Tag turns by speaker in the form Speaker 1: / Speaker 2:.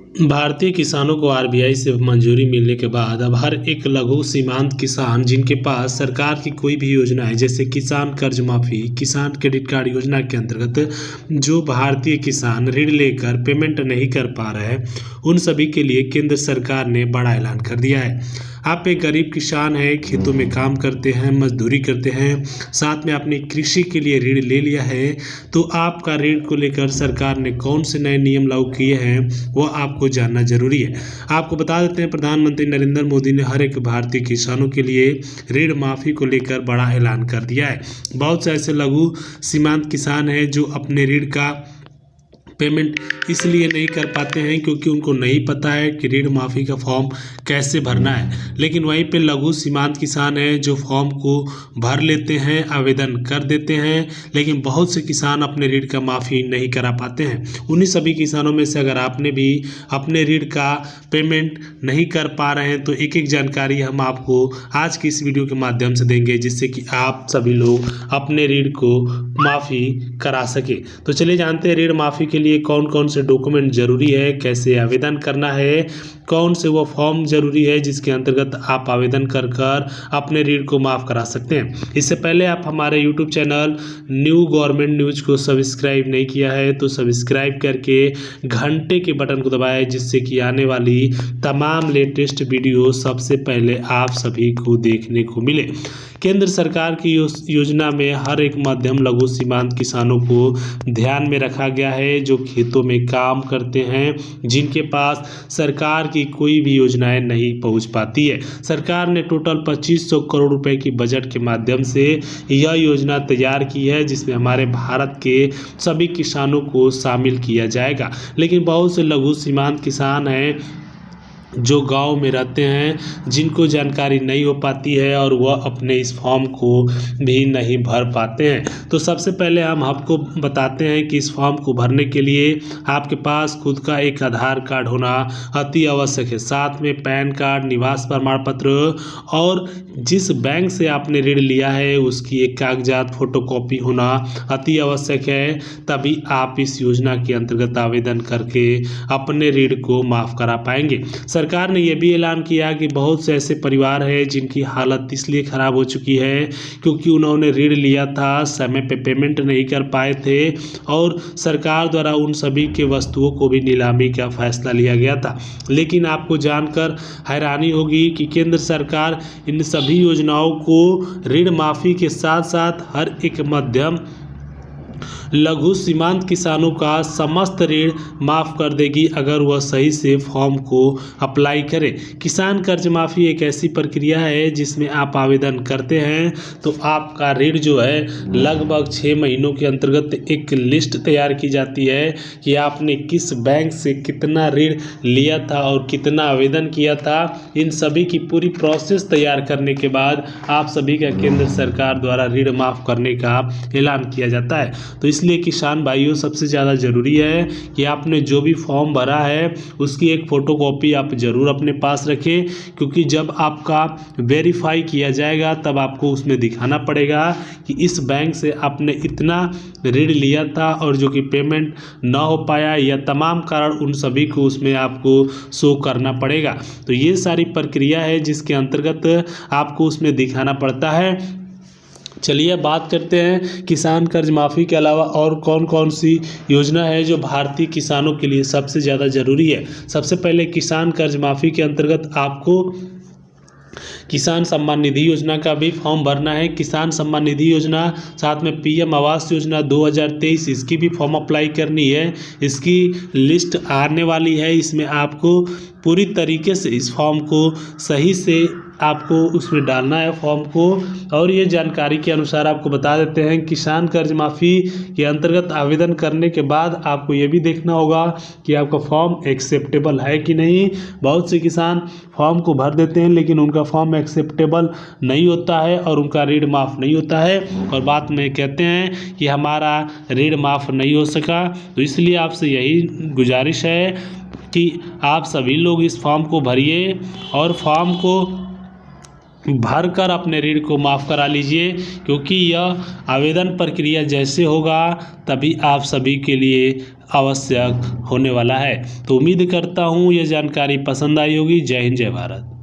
Speaker 1: भारतीय किसानों को आरबीआई से मंजूरी मिलने के बाद अब हर एक लघु सीमांत किसान जिनके पास सरकार की कोई भी योजना है, जैसे किसान कर्ज माफी, किसान क्रेडिट कार्ड योजना के अंतर्गत जो भारतीय किसान ऋण लेकर पेमेंट नहीं कर पा रहे हैं, उन सभी के लिए केंद्र सरकार ने बड़ा ऐलान कर दिया है। आप एक गरीब किसान हैं, खेतों में काम करते हैं, मजदूरी करते हैं, साथ में आपने कृषि के लिए ऋण ले लिया है, तो आपका ऋण को लेकर सरकार ने कौन से नए नियम लागू किए हैं वो आपको जानना जरूरी है। आपको बता देते हैं, प्रधानमंत्री नरेंद्र मोदी ने हर एक भारतीय किसानों के लिए ऋण माफी को लेकर बड़ा ऐलान कर दिया है। बहुत से ऐसे लघु सीमांत किसान हैं जो अपने ऋण का पेमेंट इसलिए नहीं कर पाते हैं क्योंकि उनको नहीं पता है कि ऋण माफ़ी का फॉर्म कैसे भरना है। लेकिन वहीं पे लघु सीमांत किसान हैं जो फॉर्म को भर लेते हैं, आवेदन कर देते हैं, लेकिन बहुत से किसान अपने ऋण का माफ़ी नहीं करा पाते हैं। उन्हीं सभी किसानों में से अगर आपने भी अपने ऋण का पेमेंट नहीं कर पा रहे हैं तो एक एक जानकारी हम आपको आज की इस वीडियो के माध्यम से देंगे, जिससे कि आप सभी लोग अपने ऋण को माफ़ी करा सके। तो चलिए जानते हैं ऋण माफ़ी के लिए कौन कौन से डॉक्यूमेंट जरूरी है, कैसे आवेदन करना है, कौन से वो फॉर्म जरूरी है जिसके अंतर्गत आप आवेदन कर अपने ऋण को माफ़ करा सकते हैं। इससे पहले आप हमारे YouTube channel new government news को सब्सक्राइब नहीं किया है तो सब्सक्राइब करके घंटे के बटन को दबाएं, जिससे कि आने वाली तमाम लेटेस्ट वीडियो सबसे पहले आप सभी को देखने को मिले। केंद्र सरकार की योजना में हर एक मध्यम लघु सीमांत किसानों को ध्यान में रखा गया है जो खेतों में काम करते हैं, जिनके पास सरकार की कोई भी योजनाएं नहीं पहुंच पाती है। सरकार ने टोटल 2500 करोड़ रुपए की बजट के माध्यम से यह योजना तैयार की है, जिसमें हमारे भारत के सभी किसानों को शामिल किया जाएगा। लेकिन बहुत से लघु सीमांत किसान हैं जो गांव में रहते हैं, जिनको जानकारी नहीं हो पाती है और वह अपने इस फॉर्म को भी नहीं भर पाते हैं। तो सबसे पहले हम आपको बताते हैं कि इस फॉर्म को भरने के लिए आपके पास खुद का एक आधार कार्ड होना अति आवश्यक है, साथ में पैन कार्ड, निवास प्रमाण पत्र और जिस बैंक से आपने ऋण लिया है उसकी एक कागजात फोटोकॉपी होना अति आवश्यक है। तभी आप इस योजना के अंतर्गत आवेदन करके अपने ऋण को माफ़ करा पाएंगे। सरकार ने यह भी ऐलान किया कि बहुत से ऐसे परिवार हैं जिनकी हालत इसलिए ख़राब हो चुकी है क्योंकि उन्होंने ऋण लिया था, समय पे पेमेंट नहीं कर पाए थे और सरकार द्वारा उन सभी के वस्तुओं को भी नीलामी का फैसला लिया गया था। लेकिन आपको जानकर हैरानी होगी कि केंद्र सरकार इन सभी योजनाओं को ऋण माफ़ी के साथ साथ हर एक मध्यम लघु सीमांत किसानों का समस्त ऋण माफ़ कर देगी अगर वह सही से फॉर्म को अप्लाई करे। किसान कर्ज माफ़ी एक ऐसी प्रक्रिया है जिसमें आप आवेदन करते हैं तो आपका ऋण जो है लगभग 6 महीनों के अंतर्गत एक लिस्ट तैयार की जाती है कि आपने किस बैंक से कितना ऋण लिया था और कितना आवेदन किया था। इन सभी की पूरी प्रोसेस तैयार करने के बाद आप सभी का केंद्र सरकार द्वारा ऋण माफ़ करने का ऐलान किया जाता है। तो इसलिए किसान भाइयों सबसे ज़्यादा ज़रूरी है कि आपने जो भी फॉर्म भरा है उसकी एक फ़ोटोकॉपी आप ज़रूर अपने पास रखें, क्योंकि जब आपका वेरीफाई किया जाएगा तब आपको उसमें दिखाना पड़ेगा कि इस बैंक से आपने इतना ऋण लिया था और जो कि पेमेंट ना हो पाया या तमाम कारण उन सभी को उसमें आपको शो करना पड़ेगा। तो ये सारी प्रक्रिया है जिसके अंतर्गत आपको उसमें दिखाना पड़ता है। चलिए बात करते हैं किसान कर्ज माफ़ी के अलावा और कौन कौन सी योजना है जो भारतीय किसानों के लिए सबसे ज़्यादा ज़रूरी है। सबसे पहले किसान कर्ज माफ़ी के अंतर्गत आपको किसान सम्मान निधि योजना का भी फॉर्म भरना है। किसान सम्मान निधि योजना, साथ में पीएम आवास योजना 2023 इसकी भी फॉर्म अप्लाई करनी है। इसकी लिस्ट आने वाली है, इसमें आपको पूरी तरीके से इस फॉर्म को सही से आपको उसमें डालना है फॉर्म को। और ये जानकारी के अनुसार आपको बता देते हैं किसान कर्ज माफ़ी के अंतर्गत आवेदन करने के बाद आपको ये भी देखना होगा कि आपका फॉर्म एक्सेप्टेबल है कि नहीं। बहुत से किसान फॉर्म को भर देते हैं लेकिन उनका फॉर्म एक्सेप्टेबल नहीं होता है और उनका ऋण माफ़ नहीं होता है और बाद में कहते हैं कि हमारा ऋण माफ़ नहीं हो सका। तो इसलिए आपसे यही गुजारिश है कि आप सभी लोग इस फॉर्म को भरिए और फॉर्म को भरकर अपने ऋण को माफ़ करा लीजिए, क्योंकि यह आवेदन प्रक्रिया जैसे होगा तभी आप सभी के लिए आवश्यक होने वाला है। तो उम्मीद करता हूँ यह जानकारी पसंद आई होगी। जय हिंद, जय भारत।